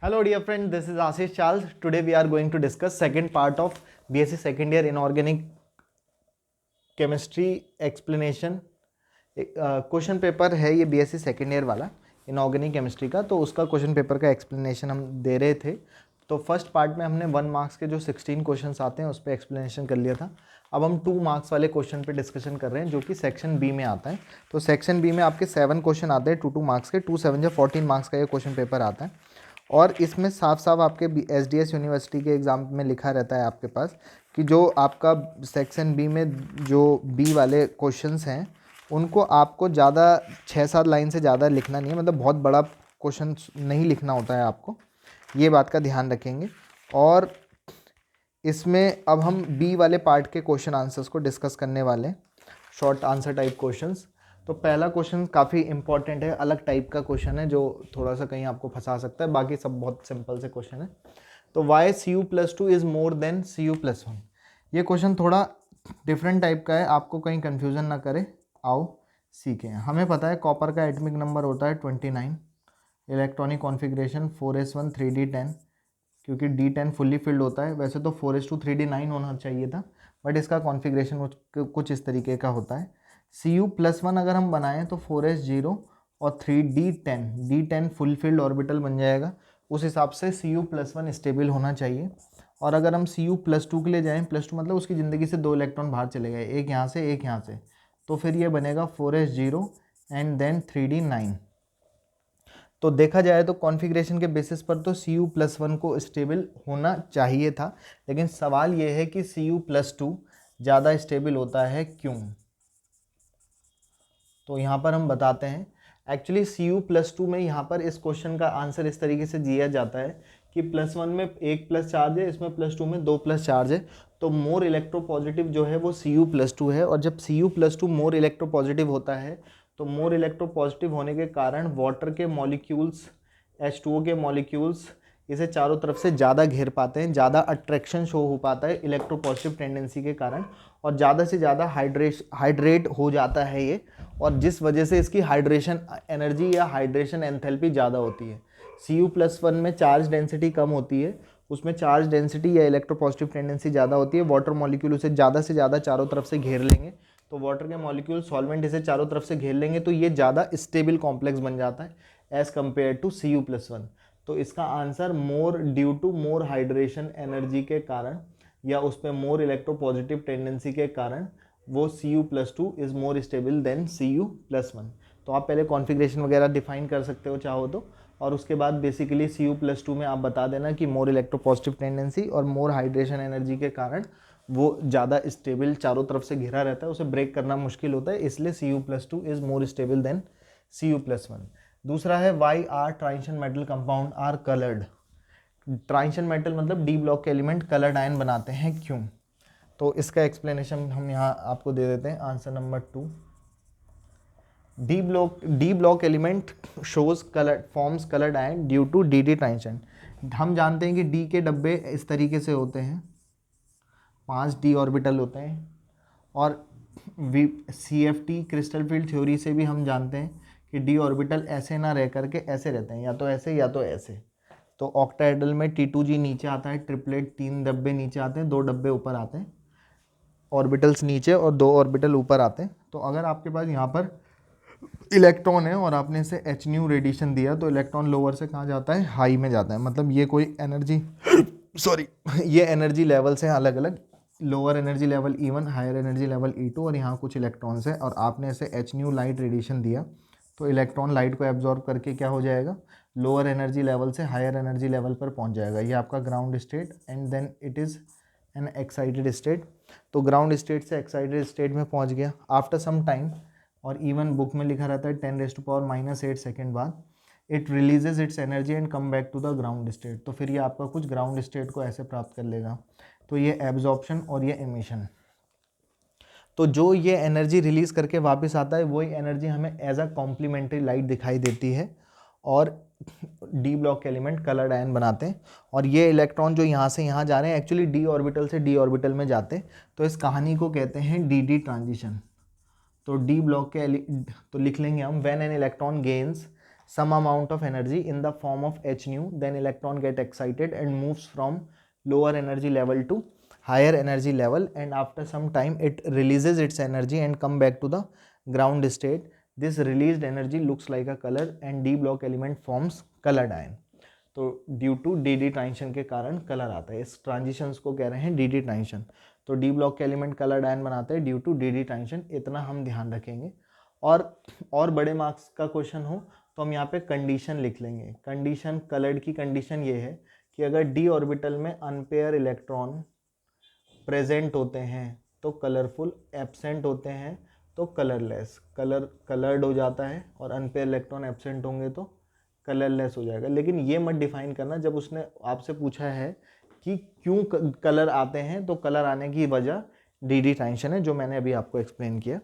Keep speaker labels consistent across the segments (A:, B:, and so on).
A: Hello dear friend, this is Ashish Charles. Today we are going to discuss second part of BSc second year inorganic chemistry explanation. Question paper है ये BSc second year वाला inorganic chemistry का, तो उसका question paper का explanation हम दे रहे थे। तो फर्स्ट पार्ट में हमने 1 मार्क्स के जो 16 क्वेश्चंस आते हैं उस पर एक्सप्लेनेशन कर लिया था। अब हम 2 मार्क्स वाले क्वेश्चन पे डिस्कशन कर रहे हैं जो कि सेक्शन बी में आता है। तो सेक्शन बी में आपके 7 क्वेश्चन आते हैं 2 मार्क्स के, 2 7 जो 14 मार्क्स का ये क्वेश्चन पेपर आता है। और इसमें साफ साफ आपके एसडीएस यूनिवर्सिटी के एग्ज़ाम में लिखा रहता है आपके पास कि जो आपका सेक्शन बी में जो बी वाले क्वेश्चंस हैं उनको आपको ज़्यादा 6-7 लाइन से ज़्यादा लिखना नहीं है, मतलब बहुत बड़ा क्वेश्चन नहीं लिखना होता है आपको, ये बात का ध्यान रखेंगे। और इसमें अब हम बी वाले पार्ट के क्वेश्चन आंसर्स को डिस्कस करने वाले हैं, शॉर्ट आंसर टाइप क्वेश्चंस। तो पहला क्वेश्चन काफ़ी इंपॉर्टेंट है, अलग टाइप का क्वेश्चन है जो थोड़ा सा कहीं आपको फंसा सकता है, बाकी सब बहुत सिंपल से क्वेश्चन है। तो Y Cu+2 is more than Cu+1, ये क्वेश्चन थोड़ा डिफरेंट टाइप का है, आपको कहीं कन्फ्यूज़न ना करे। आओ सीखें। हमें पता है कॉपर का एटॉमिक नंबर होता है 29, इलेक्ट्रॉनिक कॉन्फ़िगरेशन 4s1 3d10, क्योंकि d10 फुल्ली फिल्ड होता है। वैसे तो 4s2 3d9 होना चाहिए था, बट इसका कॉन्फ़िगरेशन कुछ इस तरीके का होता है। Cu+1 अगर हम बनाएं तो 4s0 और 3d10, d10 full field orbital बन जाएगा। उस हिसाब से Cu+1 स्टेबल होना चाहिए। और अगर हम Cu+2 के लिए जाएं, +2 मतलब उसकी ज़िंदगी से 2 इलेक्ट्रॉन बाहर चले गए, एक यहाँ से एक यहाँ से, तो फिर ये बनेगा 4s0 एंड देन 3d9। तो देखा जाए तो कॉन्फ़िगरेशन के बेसिस पर तो Cu+1 को स्टेबल होना चाहिए था, लेकिन सवाल ये है कि Cu+2 ज़्यादा स्टेबल होता है क्यों। तो यहाँ पर हम बताते हैं। एक्चुअली Cu+2 में यहाँ पर इस क्वेश्चन का आंसर इस तरीके से दिया जाता है कि +1 में 1 प्लस चार्ज है, इसमें +2 में 2 प्लस चार्ज है, तो मोर इलेक्ट्रोपॉजिटिव जो है वो Cu+2 है। और जब Cu+2 मोर इलेक्ट्रोपॉजिटिव होता है तो मोर इलेक्ट्रोपॉजिटिव होने के कारण वाटर के मॉलिक्यूल्स, H2O के मॉलिक्यूल्स इसे चारों तरफ से ज़्यादा घेर पाते हैं, ज़्यादा अट्रैक्शन शो हो पाता है इलेक्ट्रोपॉजिटिव टेंडेंसी के कारण, और ज़्यादा से ज़्यादा हाइड्रेट हो जाता है ये, और जिस वजह से इसकी हाइड्रेशन एनर्जी या हाइड्रेशन एंथैल्पी ज़्यादा होती है। Cu+1 में चार्ज डेंसिटी कम होती है, उसमें चार्ज डेंसिटी या इलेक्ट्रोपॉजिटिव टेंडेंसी ज़्यादा होती है। वाटर मॉलिक्यूल उसे ज़्यादा से ज़्यादा चारों तरफ से घेर लेंगे, तो वाटर के मॉलिक्यूल सॉल्वेंट इसे चारों तरफ से घेर लेंगे, तो ये ज़्यादा स्टेबल कॉम्प्लेक्स बन जाता है एज़ कम्पेयर टू Cu+1। तो इसका answer more due to more hydration energy के कारण या उस पर मोर इलेक्ट्रोपॉजिटिव टेंडेंसी के कारण वो Cu+2 is more stable then Cu+1। तो आप पहले कॉन्फ़िगरेशन वगैरह डिफाइन कर सकते हो चाहो तो, और उसके बाद बेसिकली Cu+2 में आप बता देना कि मोर इलेक्ट्रोपॉजिटिव टेंडेंसी और मोर हाइड्रेशन एनर्जी के कारण वो ज़्यादा स्टेबल चारों तरफ से घिरा रहता है, उसे ब्रेक करना मुश्किल होता है, इसलिए Cu+2 is more stable then Cu+1। दूसरा है why are transition metal compound are coloured. Transition metal मतलब डी ब्लॉक के एलिमेंट कलर्ड आयन बनाते हैं क्यों। तो इसका एक्सप्लेनेशन हम यहाँ आपको दे देते हैं। Answer number 2, D block element shows colour forms coloured ion due to D transition. हम जानते हैं कि डी के डब्बे इस तरीके से होते हैं, 5 डी ऑर्बिटल होते हैं, और CFT क्रिस्टल फील्ड थ्योरी से भी हम जानते हैं कि डी ऑर्बिटल ऐसे ना रह करके ऐसे रहते हैं, या तो ऐसे या तो ऐसे। तो ऑक्टाहेड्रल में T2G नीचे आता है, ट्रिपलेट 3 डब्बे नीचे आते हैं, 2 डब्बे ऊपर आते हैं, ऑर्बिटल्स नीचे और 2 ऑर्बिटल ऊपर आते हैं। तो अगर आपके पास यहाँ पर इलेक्ट्रॉन है और आपने इसे h न्यू रेडिएशन दिया, तो इलेक्ट्रॉन लोअर से कहाँ जाता है, हाई में जाता है। मतलब ये कोई एनर्जी सॉरी ये एनर्जी लेवल्स हैं अलग अलग, lower energy level E1, higher energy level E2, और यहाँ कुछ इलेक्ट्रॉन्स हैं, और आपने इसे h न्यू लाइट रेडिएशन दिया, तो इलेक्ट्रॉन लाइट को एब्जॉर्ब करके क्या हो जाएगा, लोअर एनर्जी लेवल से हायर एनर्जी लेवल पर पहुँच जाएगा। ये आपका ground state, and then it is an excited state. तो ग्राउंड स्टेट से एक्साइटेड स्टेट में पहुँच गया आफ्टर सम टाइम, और इवन बुक में लिखा रहता है 10⁻⁻8 सेकेंड बाद it releases its energy and come back to the ground state. तो फिर ये आपका कुछ ग्राउंड स्टेट को ऐसे प्राप्त कर लेगा। तो ये एब्जॉर्प्शन और ये एमिशन, तो जो ये एनर्जी रिलीज़ करके वापस आता है वही एनर्जी हमें एज अ कॉम्प्लीमेंट्री लाइट दिखाई देती है, और डी ब्लॉक के एलिमेंट कलर्ड आयन बनाते हैं। और ये इलेक्ट्रॉन जो यहाँ से यहाँ जा रहे हैं एक्चुअली डी ऑर्बिटल से डी ऑर्बिटल में जाते हैं, तो इस कहानी को कहते हैं डी ट्रांजिशन। तो डी ब्लॉक के तो लिख लेंगे हम, when an electron gains some amount of energy in the form of h nu, then electron get excited and moves from lower energy level to higher energy level, and after some time it releases its energy and come back to the ground state. This released energy looks like a color and d block element forms colored ion. तो due to D D transition के कारण colour आता है, इस transitions को कह रहे हैं डी डी ट्रांजिशन। तो डी ब्लॉक के एलिमेंट कलर आयन बनाते हैं due to D D transition, इतना हम ध्यान रखेंगे। और बड़े मार्क्स का क्वेश्चन हो तो हम यहाँ पे कंडीशन लिख लेंगे। कंडीशन कलर्ड की कंडीशन ये है कि अगर डी ऑर्बिटल में अनपेयर इलेक्ट्रॉन प्रेजेंट होते हैं तो कलरफुल, एब्सेंट होते हैं तो कलरलेस। कलर्ड हो जाता है और अनपेयर इलेक्ट्रॉन एब्सेंट होंगे तो कलरलेस हो जाएगा। लेकिन ये मत डिफाइन करना, जब उसने आपसे पूछा है कि क्यों कलर आते हैं तो कलर आने की वजह डी डी ट्रांजिशन है, जो मैंने अभी आपको एक्सप्लेन किया।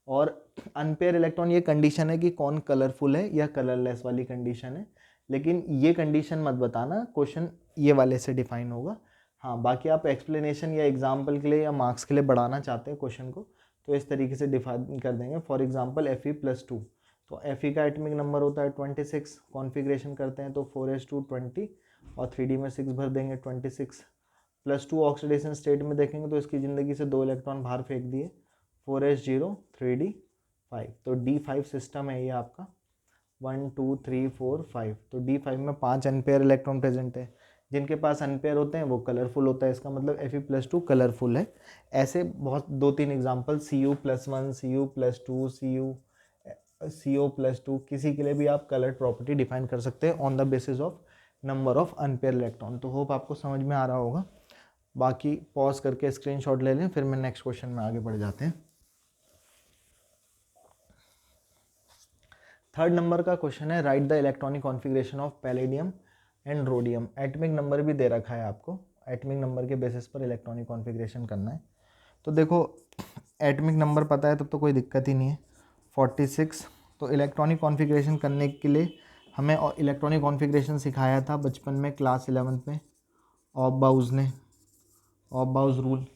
A: और अनपेयर इलेक्ट्रॉन ये कंडीशन है कि कौन कलरफुल है या कलरलेस वाली कंडीशन है, लेकिन ये कंडीशन मत बताना, क्वेश्चन ये वाले से डिफाइन होगा। हाँ, बाकी आप एक्सप्लेनेशन या एग्जाम्पल के लिए या मार्क्स के लिए बढ़ाना चाहते हैं क्वेश्चन को तो इस तरीके से डिफाइन कर देंगे। फॉर एग्जाम्पल Fe+2, तो Fe का एटमिक नंबर होता है 26, कॉन्फ़िगरेशन करते हैं तो 4s2 20 और 3D में 6 भर देंगे 26 +2 ऑक्सीडेशन स्टेट में देखेंगे तो इसकी ज़िंदगी से 2 इलेक्ट्रॉन बाहर फेंक दिए, 4s0 3d5। तो D5 सिस्टम है ये आपका 1 2 3 4 5। तो D5 में 5 अनपेयर इलेक्ट्रॉन प्रेजेंट है, जिनके पास अनपेयर होते हैं वो कलरफुल होता है, इसका मतलब Fe+2 कलरफुल है। ऐसे बहुत 2-3 एग्जाम्पल Cu+1, Cu+2, CO+2, किसी के लिए भी आप कलर प्रॉपर्टी डिफाइन कर सकते हैं on the basis of number of unpaired electron. तो होप आपको समझ में आ रहा होगा। बाकी पॉज करके स्क्रीनशॉट ले लें, फिर मैं नेक्स्ट क्वेश्चन में आगे बढ़ जाते हैं। थर्ड नंबर का क्वेश्चन है, right the electronic configuration of palladium and rhodium. Atomic number भी दे रखा है आपको, एटमिक नंबर के बेसिस पर इलेक्ट्रॉनिक कॉन्फ़िगरेशन करना है। तो देखो एटमिक नंबर पता है तब तो कोई दिक्कत ही नहीं है, 46। तो इलेक्ट्रॉनिक कॉन्फ़िगरेशन करने के लिए हमें इलेक्ट्रॉनिक कॉन्फ़िगरेशन सिखाया था बचपन में क्लास 11 में ऑफ-बाउज़ ने, ऑफ-बाउज़ रूल।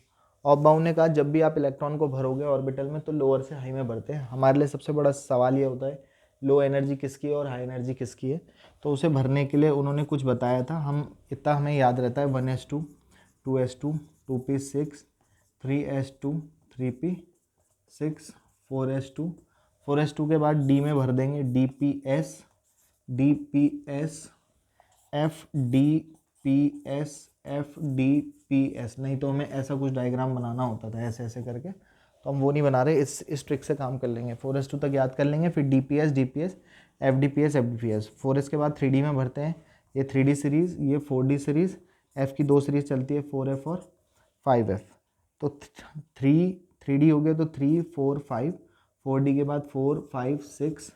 A: ऑफ-बाउ ने कहा जब भी आप इलेक्ट्रॉन को भरोगे ऑर्बिटल में तो लोअर से हाई में भरते हैं। हमारे लिए सबसे बड़ा सवाल ये होता है लो एनर्जी किसकी है और हाई एनर्जी किसकी है, तो उसे भरने के लिए उन्होंने कुछ बताया था, इतना हमें याद रहता है 1s2 2s2 2p6 3s2 3p6 4s2 के बाद डी में भर देंगे dps fdps, नहीं तो हमें ऐसा कुछ डायग्राम बनाना होता था ऐसे ऐसे करके, तो हम वो नहीं बना रहे, इस ट्रिक से काम कर लेंगे। 4s2 तक याद कर लेंगे, फिर dps fdps 4s के बाद 3d में भरते हैं, ये 3d सीरीज़, ये 4d सीरीज़, f की 2 सीरीज़ चलती है 4f और 5f। तो 3d हो गया तो 3 4 5, 4d के बाद 4 5 6,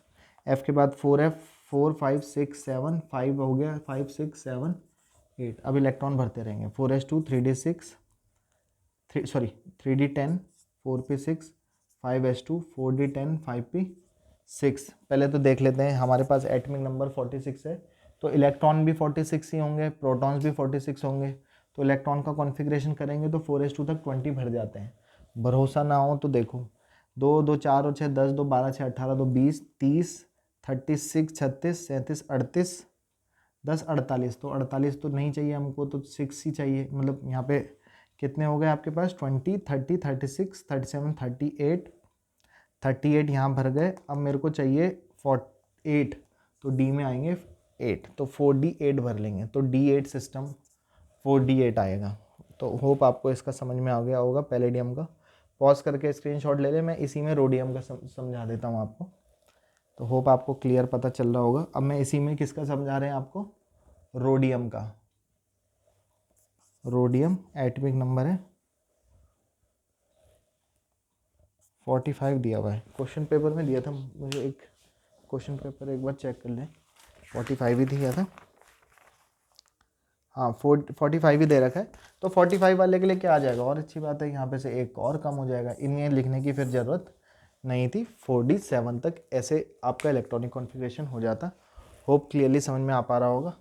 A: f के बाद 4f 4 5 6 7, 5 हो गया 5 6 7 8। अब इलेक्ट्रॉन भरते रहेंगे 4s2 3d6 3d10 4p6 5s2 4d10 5p6। पहले तो देख लेते हैं, हमारे पास एटमिक नंबर 46 है तो इलेक्ट्रॉन भी 46 ही होंगे, प्रोटॉन्स भी 46 होंगे। तो इलेक्ट्रॉन का कॉन्फ़िगरेशन करेंगे तो 4s2 तक 20 भर जाते हैं। भरोसा ना हो तो देखो 2 2 4 और 6 10 2 12 6 18 2 20 30 36 36 37 38 10 48। तो 48 तो नहीं चाहिए हमको, तो 6 ही चाहिए। मतलब यहाँ पे कितने हो गए आपके पास 20 30 36 37 38 यहाँ भर गए। अब मेरे को चाहिए 8, तो डी में आएंगे 8, तो 4d8 भर लेंगे, तो d8 सिस्टम 4d8 आएगा। तो होप आपको इसका समझ में आ गया होगा पैलेडियम का। पॉज करके स्क्रीनशॉट ले ले, मैं इसी में रोडियम का समझा देता हूँ आपको। तो होप आपको क्लियर पता चल रहा होगा। अब मैं इसी में किसका समझा रहे हैं आपको, रोडियम का। रोडियम एटमिक नंबर है 45 दिया हुआ है, क्वेश्चन पेपर में दिया था मुझे, एक क्वेश्चन पेपर एक बार चेक कर लें, 45 ही दिया था। हाँ 45 ही दे रखा है। तो 45 वाले के लिए क्या आ जाएगा, और अच्छी बात है, यहाँ पे से एक और कम हो जाएगा, इन्हें लिखने की फिर ज़रूरत नहीं थी। 4d7 तक ऐसे आपका इलेक्ट्रॉनिक कॉन्फ़िगरेशन हो जाता। होप क्लियरली समझ में आ पा रहा होगा।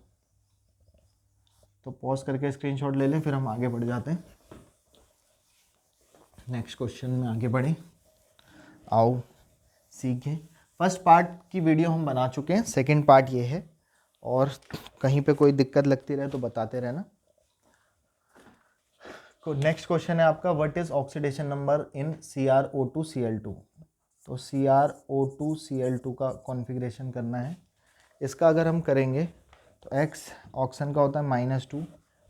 A: तो पॉज करके स्क्रीनशॉट ले लें, फिर हम आगे बढ़ जाते हैं, नेक्स्ट क्वेश्चन में आगे बढ़ें। आओ सीखें। फर्स्ट पार्ट की वीडियो हम बना चुके हैं, सेकंड पार्ट ये है, और कहीं पे कोई दिक्कत लगती रहे तो बताते रहना। नेक्स्ट क्वेश्चन है आपका, what is oxidation number in CrO2Cl2। तो CrO2Cl2 का कॉन्फ़िगरेशन करना है। इसका अगर हम करेंगे तो x ऑक्सीजन का होता है -2,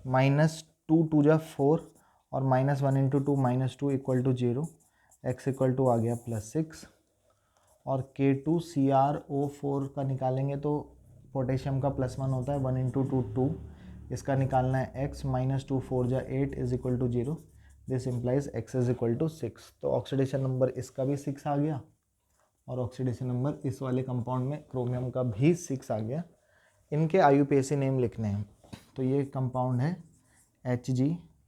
A: -2 2 जा 4 और -1 × 2 -2 = 0, x = आ गया +6, और K2CrO4 का निकालेंगे तो पोटेशियम का +1 होता है, 1 × 2 2, इसका निकालना है x, -2 4 जा 8 = 0, दिस इम्प्लाइज x = 6। तो ऑक्सीडेशन नंबर इसका भी 6 आ गया, और ऑक्सीडेशन नंबर इस वाले कंपाउंड में क्रोमियम का भी 6 आ गया। इनके IUPAC नेम लिखने हैं। तो ये कंपाउंड है HgCOCNS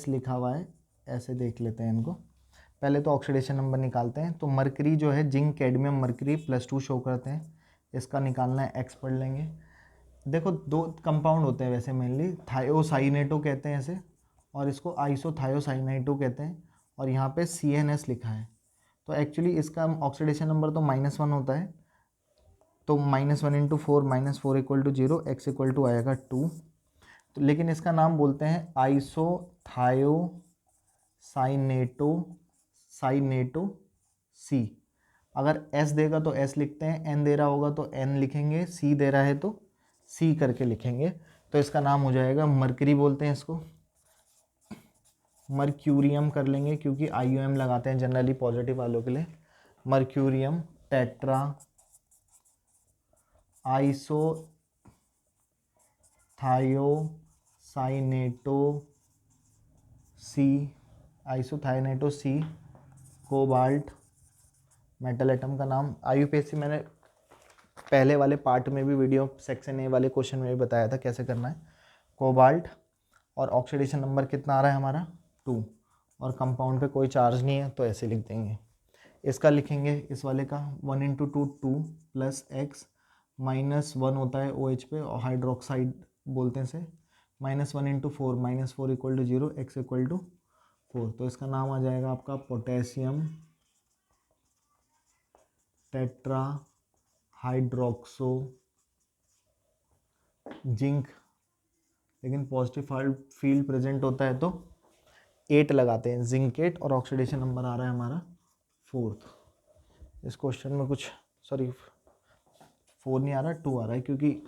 A: लिखा हुआ है, ऐसे देख लेते हैं इनको। पहले तो ऑक्सीडेशन नंबर निकालते हैं। तो मरकरी जो है, जिंक कैडमियम मरकरी +2 शो करते हैं, इसका निकालना है, x पढ़ लेंगे। देखो दो कंपाउंड होते हैं वैसे मेनली, थायोसाइनेटो कहते हैं इसे, और इसको आइसोथायोसाइनेटो कहते हैं, और यहाँ पे CNS लिखा है। तो एक्चुअली इसका ऑक्सीडेशन नंबर तो -1 होता है, तो -1 × 4 -4 = 0, x = आएगा 2। तो लेकिन इसका नाम बोलते हैं आइसोथायोसाइनेटो C। अगर S देगा तो S लिखते हैं, N दे रहा होगा तो N लिखेंगे, C दे रहा है तो C करके लिखेंगे। तो इसका नाम हो जाएगा मरकरी, बोलते हैं इसको, मर्क्यूरियम कर लेंगे क्योंकि IUM लगाते हैं जनरली पॉजिटिव वालों के लिए। Mercurium tetra isothiocyanato C, cobalt, metal atom का नाम। IUPAC मैंने पहले वाले पार्ट में भी, वीडियो सेक्शन ए वाले क्वेश्चन में भी बताया था कैसे करना है। कोबाल्ट, और ऑक्सीडेशन नंबर कितना आ रहा है हमारा 2, और कंपाउंड पे कोई चार्ज नहीं है तो ऐसे लिख देंगे। इसका लिखेंगे इस वाले का 1 × 2 2 + x, -1 होता है OH पे, और हाइड्रोक्साइड बोलते हैं इसे, -1 × 4 -4 = 0, x = 4। तो इसका नाम आ जाएगा आपका पोटेशियम टेट्रा हाइड्रोक्सो जिंक। लेकिन पॉजिटिव फील्ड प्रेजेंट होता है तो 8 लगाते हैं, जिंकेट, और ऑक्सीडेशन नंबर आ रहा है हमारा 4। इस क्वेश्चन में कुछ 4 नहीं आ रहा, 2 आ रहा है, क्योंकि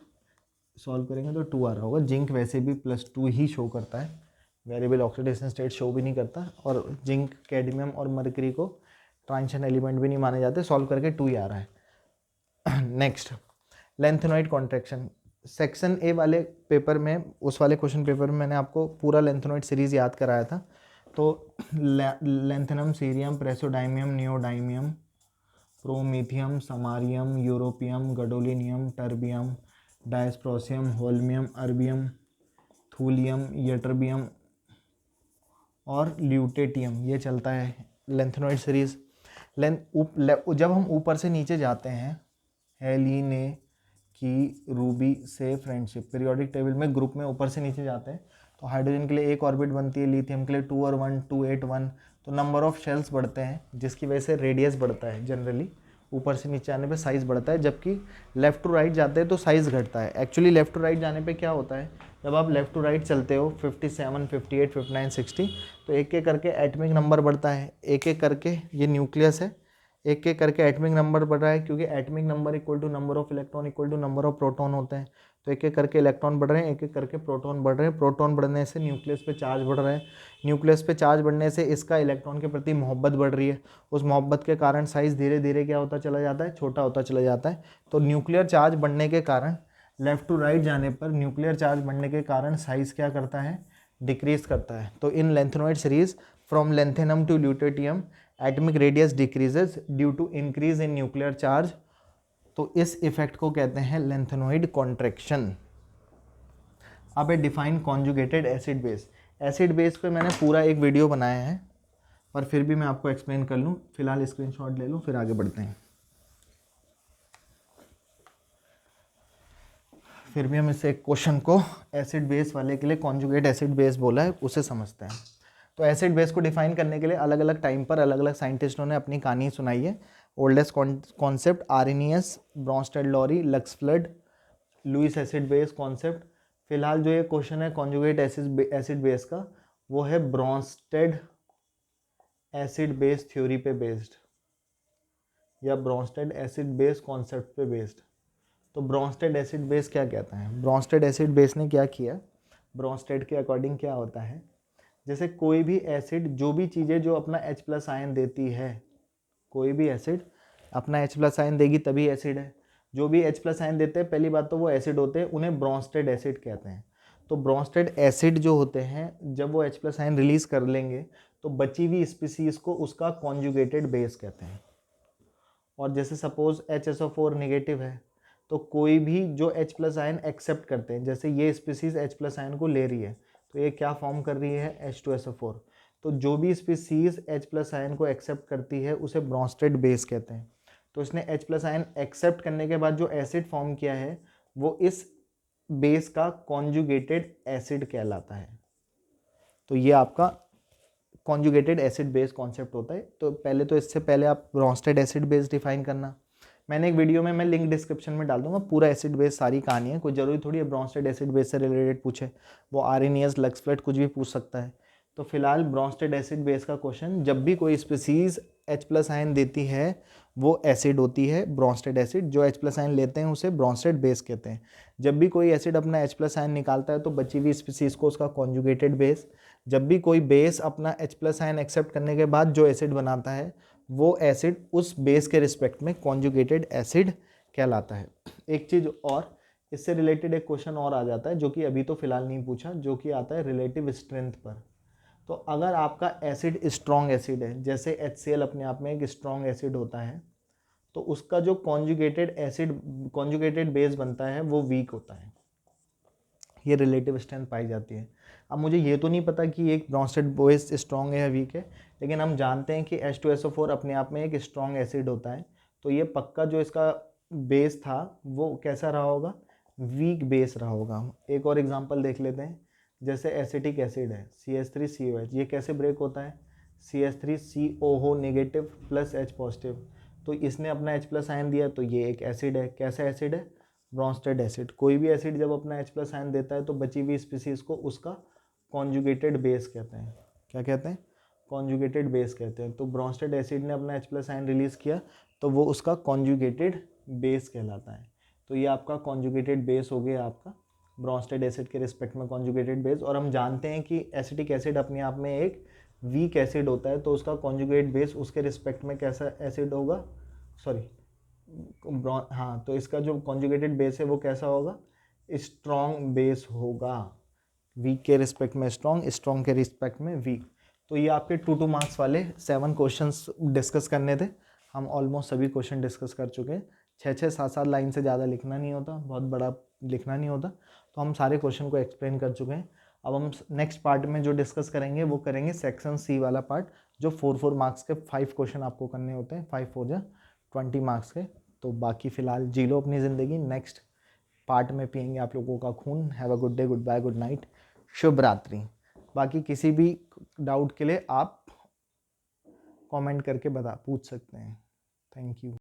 A: सॉल्व करेंगे तो 2 आ रहा होगा। जिंक वैसे भी +2 ही शो करता है, वेरिएबल ऑक्सीडेशन स्टेट शो भी नहीं करता, और जिंक कैडमियम और मरकरी को ट्रांजिशन एलिमेंट भी नहीं माने जाते, सॉल्व करके 2 ही आ रहा है। Next, lanthanoid contraction. Section A वाले पेपर में, उस वाले क्वेश्चन पेपर में मैंने आपको पूरा लेंथेनॉइड सीरीज याद कराया था। तो lanthanum, cerium, praseodymium, neodymium, promethium, samarium, europium, gadolinium, terbium, dysprosium, holmium, erbium, thulium, ytterbium और ल्यूटेटियम, ये चलता है लेंथेनॉइड सीरीज। जब हम ऊपर से नीचे जाते हैं, हेलिने की रूबी से फ्रेंडशिप, पीरियोडिक टेबल में ग्रुप में ऊपर से नीचे जाते हैं तो हाइड्रोजन के लिए एक ऑर्बिट बनती है, लिथियम के लिए 2 और 1 2 8 1। तो नंबर ऑफ शेल्स बढ़ते हैं, जिसकी वजह से रेडियस बढ़ता है। जनरली ऊपर से नीचे आने पे साइज़ बढ़ता है, जबकि लेफ़्ट टू राइट जाते हैं तो साइज़ घटता है। एक्चुअली लेफ़्ट टू राइट जाने पे क्या होता है, जब आप लेफ़्ट टू राइट चलते हो 57 58 59 60, तो एक एक करके एटमिक नंबर बढ़ता है, एक एक करके, ये न्यूक्लियस है, एक एक करके एटमिक नंबर बढ़ रहा है, क्योंकि atomic number = number of electron = number of proton होते हैं। तो एक एक करके इलेक्ट्रॉन बढ़ रहे हैं, एक एक करके प्रोटॉन बढ़ रहे हैं। प्रोटॉन बढ़ने से न्यूक्लियस पे चार्ज बढ़ रहा है, न्यूक्लियस पे चार्ज बढ़ने से इसका इलेक्ट्रॉन के प्रति मोहब्बत बढ़ रही है। उस मोहब्बत के कारण साइज़ धीरे धीरे क्या होता चला जाता है, छोटा होता चला जाता है। तो न्यूक्लियर चार्ज बढ़ने के कारण, लेफ़्ट टू राइट जाने पर न्यूक्लियर चार्ज बढ़ने के कारण साइज़ क्या करता है, डिक्रीज करता है। तो in lanthanoid series from lanthanum to lutetium, atomic radius decreases due to increase in nuclear charge. तो इस इफेक्ट को कहते हैं लेंथेनॉइड कॉन्ट्रैक्शन। अब है define conjugated acid base. Acid base पे मैंने पूरा एक वीडियो बनाया है, पर फिर भी मैं आपको एक्सप्लेन कर लूँ। फिलहाल स्क्रीनशॉट ले लूँ, फिर आगे बढ़ते हैं। फिर भी हम इस एक क्वेश्चन को एसिड बेस वाले के लिए कॉन्जुगेट एसिड बेस बोला है, उसे समझते हैं। तो एसिड बेस को डिफाइन करने के लिए अलग अलग टाइम पर अलग अलग साइंटिस्टों ने अपनी कहानी सुनाई है। Oldest concept Arrhenius, Bronsted Lowry, lux flood, Lewis acid base concept. फिलहाल जो ये क्वेश्चन है कॉन्जुगेट एसिड बेस का, वो है ब्रॉन्स्टेड एसिड बेस थ्योरी पे बेस्ड या ब्रॉन्स्टेड एसिड बेस कॉन्सेप्ट पे बेस्ड। तो ब्रॉन्स्टेड एसिड बेस क्या कहता है? ब्रॉन्स्टेड एसिड बेस ने क्या किया, ब्रॉन्स्टेड के अकॉर्डिंग क्या होता है, जैसे कोई भी एसिड, जो भी चीज़ें जो अपना H+ आयन देती है, कोई भी एसिड अपना H+ आयन देगी तभी एसिड है। जो भी H+ आयन देते हैं, पहली बात तो वो एसिड होते हैं, उन्हें ब्रॉन्स्टेड एसिड कहते हैं। तो ब्रॉन्स्टेड एसिड जो होते हैं, जब वो H+ आयन रिलीज कर लेंगे तो बची हुई स्पीसीज को उसका कॉन्जुगेटेड बेस कहते हैं। और जैसे सपोज HSO4 नेगेटिव है, तो कोई भी जो H+ आयन एक्सेप्ट करते हैं, जैसे ये स्पीसीज H+ आयन को ले रही है, तो ये क्या फॉर्म कर रही है, H2SO4। तो जो भी स्पीसीज H+ आयन को एक्सेप्ट करती है उसे ब्रॉन्स्टेड बेस कहते हैं। तो इसने H+ आयन एक्सेप्ट करने के बाद जो एसिड फॉर्म किया है वो इस बेस का कॉन्जुगेटेड एसिड कहलाता है। तो ये आपका कॉन्जुगेटेड एसिड बेस कॉन्सेप्ट होता है। तो पहले तो इससे पहले आप ब्रॉन्स्टेड एसिड बेस डिफाइन करना, मैंने एक वीडियो में, मैं लिंक डिस्क्रिप्शन में डाल दूंगा, पूरा एसिड बेस सारी कहानी है। कोई जरूरी थोड़ी है ब्रॉन्स्टेड एसिड बेस से रिलेटेड पूछे, वो आर्नियस, लक्स फ्लड कुछ भी पूछ सकता है। तो फिलहाल ब्रॉन्स्टेड एसिड बेस का क्वेश्चन, जब भी कोई स्पीसीज H+ आयन देती है वो एसिड होती है ब्रॉन्स्टेड एसिड। जो H+ आयन लेते हैं उसे ब्रॉन्स्टेड बेस कहते हैं। जब भी कोई एसिड अपना H+ आयन निकालता है तो बची हुई स्पीसीज को उसका कॉन्जुगेटेड बेस। जब भी कोई बेस अपना H+ आयन एक्सेप्ट करने के बाद जो एसिड बनाता है वो एसिड उस बेस के रिस्पेक्ट में कॉन्जुगेटेड एसिड कहलाता है। एक चीज़ और, इससे रिलेटेड एक क्वेश्चन और आ जाता है जो कि अभी तो फिलहाल नहीं पूछा, जो कि आता है रिलेटिव स्ट्रेंथ पर। तो अगर आपका एसिड स्ट्रॉन्ग एसिड है, जैसे HCl अपने आप में एक स्ट्रॉन्ग एसिड होता है, तो उसका जो कॉन्जुगेटेड बेस बनता है वो वीक होता है। ये रिलेटिव स्ट्रेंथ पाई जाती है। अब मुझे ये तो नहीं पता कि एक ब्रॉन्स्टेड बेस स्ट्रॉन्ग है या वीक है, लेकिन हम जानते हैं कि H2SO4 अपने आप में एक स्ट्रॉन्ग एसिड होता है। तो ये पक्का जो इसका बेस था वो कैसा रहा होगा, वीक बेस रहा होगा। एक और एग्जांपल देख लेते हैं, जैसे एसिटिक एसिड है CH3COH, ये कैसे ब्रेक होता है, CH3COO negative plus H positive. तो इसने अपना H+ आयन दिया, तो ये एक एसिड है। कैसा एसिड है, ब्रॉन्स्टेड एसिड। कोई भी एसिड जब अपना H+ आयन देता है तो बची हुई स्पीसीज को उसका कॉन्जुगेटेड बेस कहते हैं। क्या कहते हैं, कॉन्जुगेटेड बेस कहते हैं। तो ब्रॉन्स्टेड एसिड ने अपना H+ आयन रिलीज किया तो वो उसका कॉन्जुगेटेड बेस कहलाता है। तो ये आपका कॉन्जुगेटेड बेस हो गया, आपका ब्रॉन्स्टेड एसिड के रिस्पेक्ट में कॉन्जुगेटेड बेस। और हम जानते हैं कि एसिटिक एसिड अपने आप में एक वीक एसिड होता है, तो उसका कॉन्जुगेट बेस उसके रिस्पेक्ट में कैसा एसिड होगा, सॉरी हाँ, तो इसका जो कॉन्जुगेटेड बेस है वो कैसा होगा, स्ट्रॉन्ग बेस होगा। वीक के रिस्पेक्ट में स्ट्रॉन्ग, स्ट्रॉन्ग के रिस्पेक्ट में वीक। तो ये आपके 2 मार्क्स वाले 7 क्वेश्चंस डिस्कस करने थे। हम ऑलमोस्ट सभी क्वेश्चन डिस्कस कर चुके हैं। 6-6, 7-7 लाइन से ज़्यादा लिखना नहीं होता, बहुत बड़ा लिखना नहीं होता। तो हम सारे क्वेश्चन को एक्सप्लेन कर चुके हैं। अब हम नेक्स्ट पार्ट में जो डिस्कस करेंगे वो करेंगे सेक्शन C वाला पार्ट, जो 4 मार्क्स के 5 क्वेश्चन आपको करने होते हैं, 5 4 20 मार्क्स के। तो बाकी फ़िलहाल जी लो अपनी ज़िंदगी, नेक्स्ट पार्ट में पियेंगे आप लोगों का खून। Have a good day, goodbye, good night, शुभ रात्रि। बाकी किसी भी डाउट के लिए आप कमेंट करके पूछ सकते हैं। Thank you.